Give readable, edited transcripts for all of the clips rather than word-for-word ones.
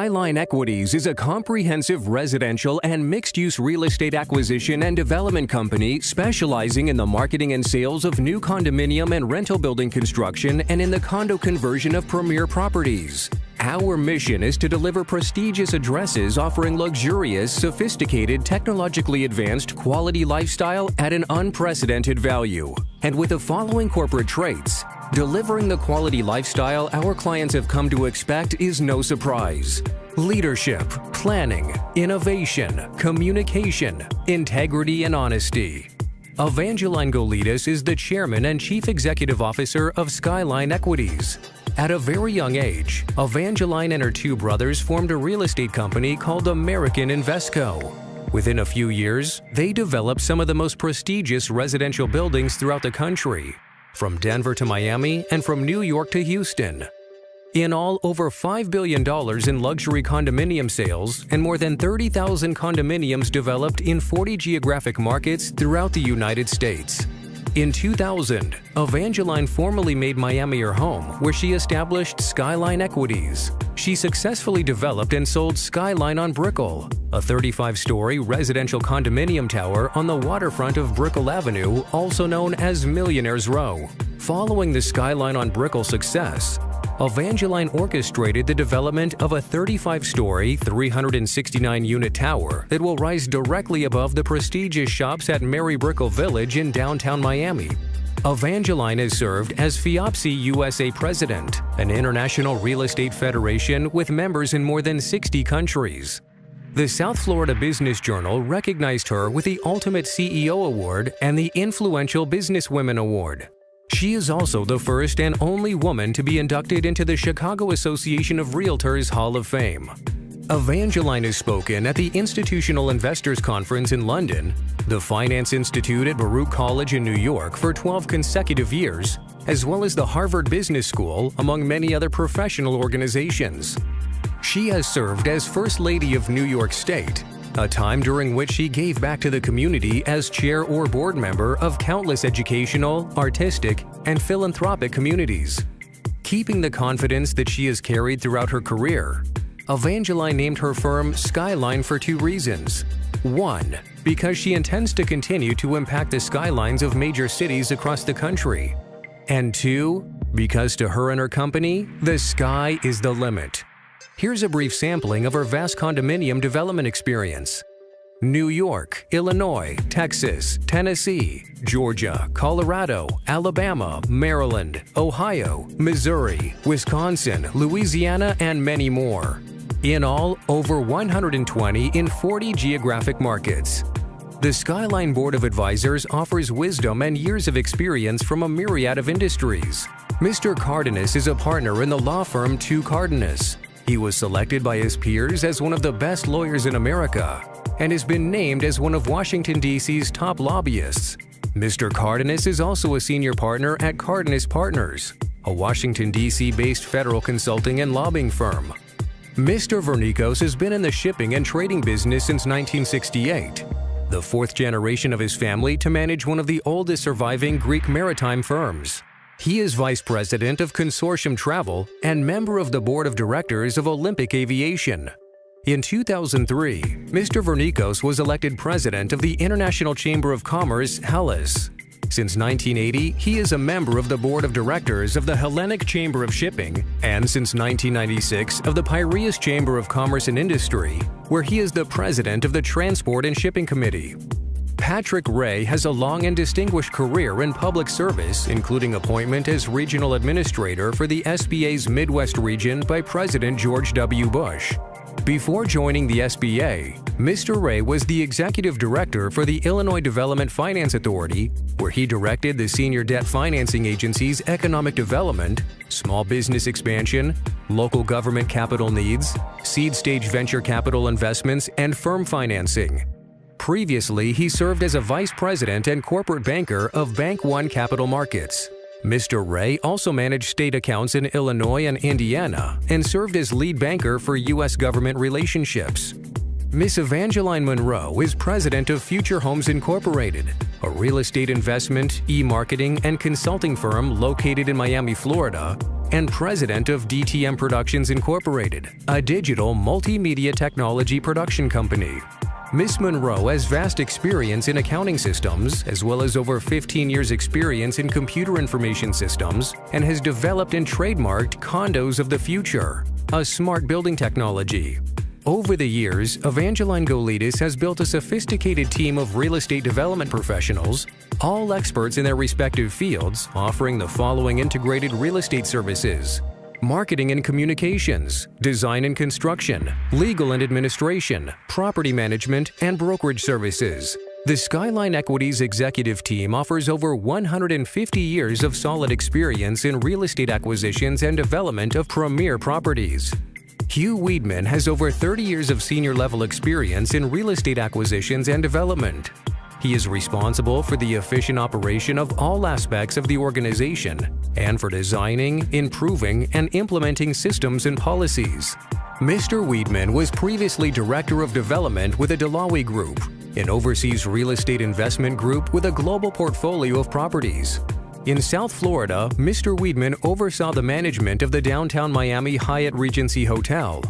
Skyline Equities is a comprehensive residential and mixed-use real estate acquisition and development company specializing in the marketing and sales of new condominium and rental building construction and in the condo conversion of premier properties. Our mission is to deliver prestigious addresses offering luxurious, sophisticated, technologically advanced quality lifestyle at an unprecedented value. And with the following corporate traits, delivering the quality lifestyle our clients have come to expect is no surprise. Leadership, planning, innovation, communication, integrity, and honesty. Evangeline Golidis is the chairman and chief executive officer of Skyline Equities. At a very young age, Evangeline and her two brothers formed a real estate company called American Investco. Within a few years, they developed some of the most prestigious residential buildings throughout the country, from Denver to Miami and from New York to Houston. In all, over $5 billion in luxury condominium sales and more than 30,000 condominiums developed in 40 geographic markets throughout the United States. In 2000, Evangeline formally made Miami her home, where she established Skyline Equities. She successfully developed and sold Skyline on Brickell, a 35-story residential condominium tower on the waterfront of Brickell Avenue, also known as Millionaire's Row. Following the Skyline on Brickell success, Evangeline orchestrated the development of a 35-story, 369-unit tower that will rise directly above the prestigious shops at Mary Brickell Village in downtown Miami. Evangeline has served as FIOPSI USA President, an international real estate federation with members in more than 60 countries. The South Florida Business Journal recognized her with the Ultimate CEO Award and the Influential Businesswomen Award. She is also the first and only woman to be inducted into the Chicago Association of Realtors Hall of Fame. Evangeline has spoken at the Institutional Investors Conference in London, the Finance Institute at Baruch College in New York for 12 consecutive years, as well as the Harvard Business School, among many other professional organizations. She has served as First Lady of New York State, a time during which she gave back to the community as chair or board member of countless educational, artistic, and philanthropic communities. Keeping the confidence that she has carried throughout her career, Evangeline named her firm Skyline for two reasons. One, because she intends to continue to impact the skylines of major cities across the country. And two, because to her and her company, the sky is the limit. Here's a brief sampling of her vast condominium development experience. New York, Illinois, Texas, Tennessee, Georgia, Colorado, Alabama, Maryland, Ohio, Missouri, Wisconsin, Louisiana, and many more. In all, over 120 in 40 geographic markets. The Skyline Board of Advisors offers wisdom and years of experience from a myriad of industries. Mr. Cardenas is a partner in the law firm 2 Cardenas. He was selected by his peers as one of the best lawyers in America and has been named as one of Washington, D.C.'s top lobbyists. Mr. Cardenas is also a senior partner at Cardenas Partners, a Washington, D.C.-based federal consulting and lobbying firm. Mr. Vernikos has been in the shipping and trading business since 1968, the 4th generation of his family to manage one of the oldest surviving Greek maritime firms. He is Vice President of Consortium Travel and member of the Board of Directors of Olympic Aviation. In 2003, Mr. Vernikos was elected President of the International Chamber of Commerce, Hellas. Since 1980, he is a member of the Board of Directors of the Hellenic Chamber of Shipping and since 1996 of the Piraeus Chamber of Commerce and Industry, where he is the President of the Transport and Shipping Committee. Patrick Ray has a long and distinguished career in public service, including appointment as Regional Administrator for the SBA's Midwest region by President George W. Bush. Before joining the SBA, Mr. Ray was the Executive Director for the Illinois Development Finance Authority, where he directed the Senior Debt Financing Agency's economic development, small business expansion, local government capital needs, seed-stage venture capital investments, and firm financing. Previously, he served as a vice president and corporate banker of Bank One Capital Markets. Mr. Ray also managed state accounts in Illinois and Indiana and served as lead banker for U.S. government relationships. Miss Evangeline Monroe is president of Future Homes Incorporated, a real estate investment, e-marketing, and consulting firm located in Miami, Florida, and president of DTM Productions Incorporated, a digital multimedia technology production company. Miss Monroe has vast experience in accounting systems, as well as over 15 years' experience in computer information systems, and has developed and trademarked Condos of the Future, a smart building technology. Over the years, Evangeline Golidis has built a sophisticated team of real estate development professionals, all experts in their respective fields, offering the following integrated real estate services: marketing and communications, design and construction, legal and administration, property management, and brokerage services. The Skyline Equities executive team offers over 150 years of solid experience in real estate acquisitions and development of premier properties. Hugh Weedman has over 30 years of senior-level experience in real estate acquisitions and development. He is responsible for the efficient operation of all aspects of the organization and for designing, improving, and implementing systems and policies. Mr. Weedman was previously Director of Development with the Delawi Group, an overseas real estate investment group with a global portfolio of properties. In South Florida, Mr. Weedman oversaw the management of the downtown Miami Hyatt Regency Hotel,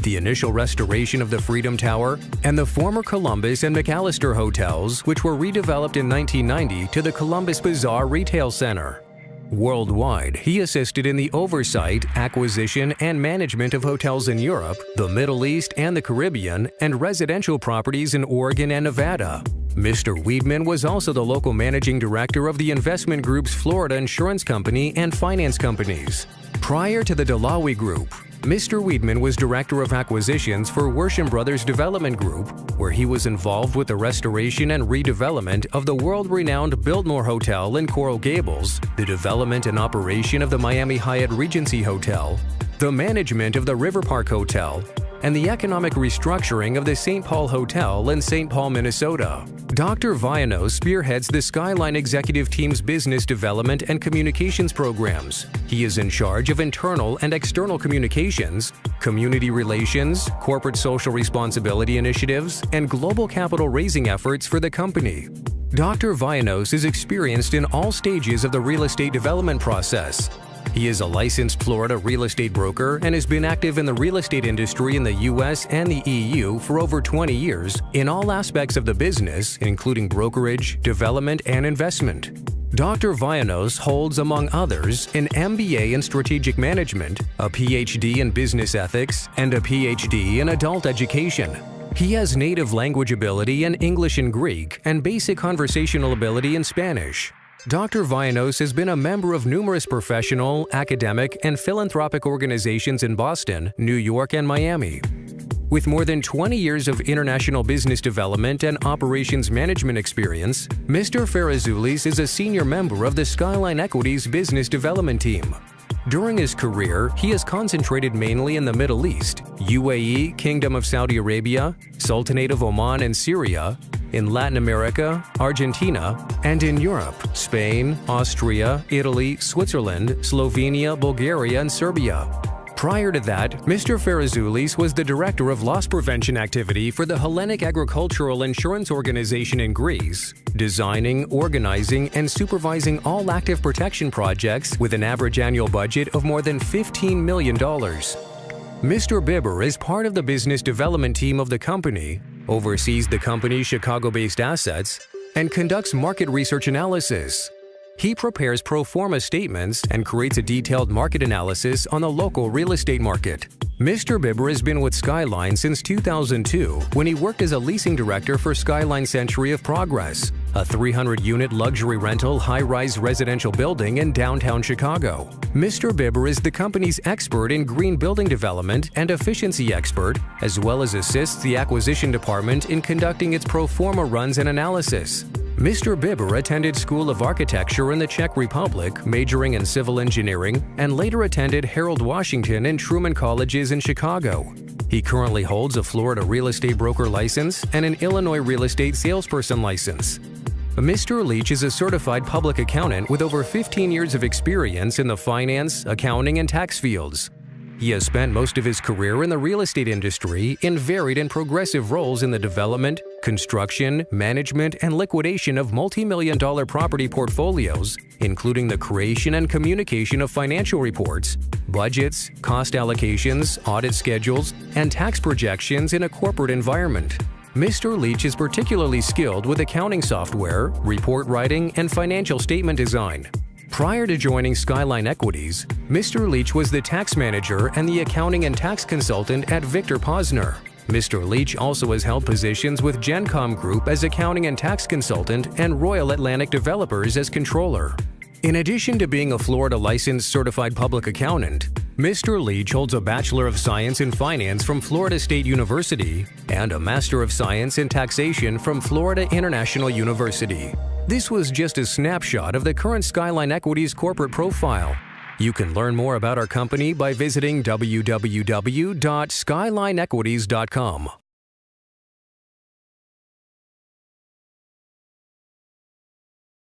the initial restoration of the Freedom Tower, and the former Columbus and McAllister hotels, which were redeveloped in 1990 to the Columbus Bazaar Retail Center. Worldwide, he assisted in the oversight, acquisition, and management of hotels in Europe, the Middle East and the Caribbean, and residential properties in Oregon and Nevada. Mr. Weedman was also the local managing director of the investment group's Florida insurance company and finance companies. Prior to the Delawi Group, Mr. Weedman was Director of Acquisitions for Worsham Brothers Development Group, where he was involved with the restoration and redevelopment of the world-renowned Biltmore Hotel in Coral Gables, the development and operation of the Miami Hyatt Regency Hotel, the management of the River Park Hotel, and the economic restructuring of the St. Paul Hotel in St. Paul, Minnesota. Dr. Vianos spearheads the Skyline executive team's business development and communications programs. He is in charge of internal and external communications, community relations, corporate social responsibility initiatives, and global capital raising efforts for the company. Dr. Vianos is experienced in all stages of the real estate development process. He is a licensed Florida real estate broker and has been active in the real estate industry in the U.S. and the EU for over 20 years in all aspects of the business, including brokerage, development, and investment. Dr. Vianos holds, among others, an MBA in strategic management, a PhD in business ethics, and a PhD in adult education. He has native language ability in English and Greek and basic conversational ability in Spanish. Dr. Vianos has been a member of numerous professional, academic, and philanthropic organizations in Boston, New York, and Miami. With more than 20 years of international business development and operations management experience, Mr. Farazoulis is a senior member of the Skyline Equities business development team. During his career, he has concentrated mainly in the Middle East, UAE, Kingdom of Saudi Arabia, Sultanate of Oman and Syria, in Latin America, Argentina, and in Europe, Spain, Austria, Italy, Switzerland, Slovenia, Bulgaria, and Serbia. Prior to that, Mr. Farazoulis was the Director of Loss Prevention Activity for the Hellenic Agricultural Insurance Organization in Greece, designing, organizing, and supervising all active protection projects with an average annual budget of more than $15 million. Mr. Bibber is part of the business development team of the company, oversees the company's Chicago-based assets, and conducts market research analysis. He prepares pro forma statements and creates a detailed market analysis on the local real estate market. Mr. Bibber has been with Skyline since 2002 when he worked as a leasing director for Skyline Century of Progress, a 300-unit luxury rental high-rise residential building in downtown Chicago. Mr. Bibber is the company's expert in green building development and efficiency expert, as well as assists the acquisition department in conducting its pro forma runs and analysis. Mr. Bibber attended School of Architecture in the Czech Republic, majoring in civil engineering, and later attended Harold Washington and Truman Colleges in Chicago. He currently holds a Florida real estate broker license and an Illinois real estate salesperson license. Mr. Leach is a certified public accountant with over 15 years of experience in the finance, accounting, and tax fields. He has spent most of his career in the real estate industry in varied and progressive roles in the development, construction, management, and liquidation of multi-million-dollar property portfolios, including the creation and communication of financial reports, budgets, cost allocations, audit schedules, and tax projections in a corporate environment. Mr. Leach is particularly skilled with accounting software, report writing, and financial statement design. Prior to joining Skyline Equities, Mr. Leach was the tax manager and the accounting and tax consultant at Victor Posner. Mr. Leach also has held positions with GenCom Group as accounting and tax consultant and Royal Atlantic Developers as controller. In addition to being a Florida licensed certified public accountant, Mr. Leach holds a Bachelor of Science in Finance from Florida State University and a Master of Science in Taxation from Florida International University. This was just a snapshot of the current Skyline Equities corporate profile. You can learn more about our company by visiting www.skylineequities.com.